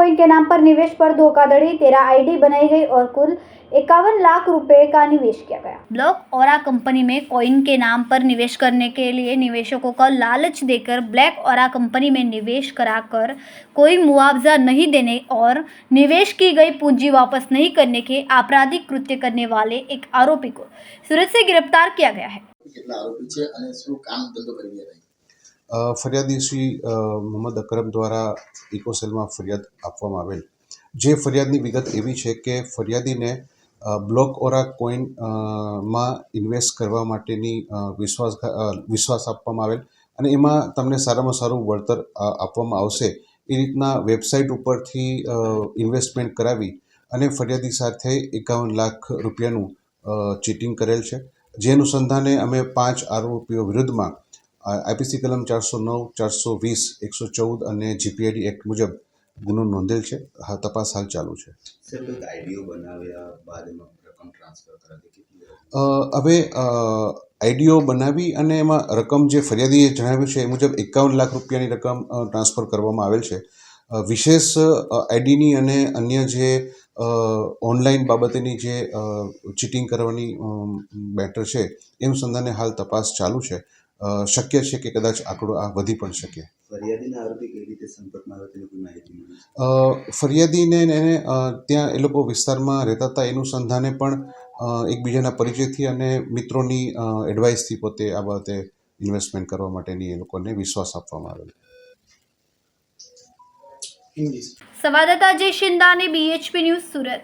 Coin के नाम पर निवेश पर धोखाधड़ी, 13 आईडी बनाई गई और कुल 51 लाख रुपए का निवेश किया गया। ब्लॉक ओरा कंपनी में कॉइन के नाम पर निवेश करने के लिए निवेशकों को लालच देकर ब्लैक ओरा कंपनी में निवेश कराकर कोई मुआवजा नहीं देने और निवेश की गई पूंजी वापस नहीं करने के आपराधिक कृत्य करने वाले एक आरोपी को सूरत से गिरफ्तार किया गया है। फरियादी श्री मोहम्मद अकरम द्वारा इकोसेलમાં ફરિયાદ આપવામાં આવેલ જે ફરિયાદની વિગત એવી છે કે ફરિયાદીને બ્લોક ઓરા કોઈન માં ઇન્વેસ્ટ કરવા માટેની વિશ્વાસ આપવામાં આવેલ અને એમાં તમને સારામાં સારું વળતર આપવામાં આવશે એ રીતના વેબસાઇટ ઉપરથી ઇન્વેસ્ટમેન્ટ કરાવી અને ફરિયાદી સાથે 51 લાખ રૂપિયાનું ચીટિંગ કરેલ છે, જે અનુસંધાને અમે 5 આરોપીઓ વિરુદ્ધમાં આઈપીસી કલમ 409, 420, 114 અને જીપીઆઈડી એક્ટ મુજબ ગુનો નોંધેલ છે। તપાસ હાલ ચાલુ છે। હવે આઈડીઓ બનાવી અને એમાં રકમ જે ફરિયાદીએ જણાવ્યું છે એ મુજબ 51 લાખ રૂપિયાની રકમ ટ્રાન્સફર કરવામાં આવેલ છે। વિશેષ આઈડીની અને અન્ય જે ઓનલાઈન બાબતેની જે ચીટિંગ કરવાની મેટર છે એ અનુસંધાને હાલ તપાસ ચાલુ છે। શક્ય છે કે કદાચ આંકડો આ વધી પણ શકે। ફરિયાદીને એને ત્યાં એ લોકો વિસ્તારમાં રહેતા હતા એનું સંધાને પણ એકબીજાના પરિચયથી અને મિત્રોની એડવાઇસથી પોતે આ બાબતે ઇન્વેસ્ટમેન્ટ કરવા માટેની એ લોકોને વિશ્વાસ આપવામાં આવેલો। संवाददाता जय शिंदाने, BHP न्यूज, सूरत।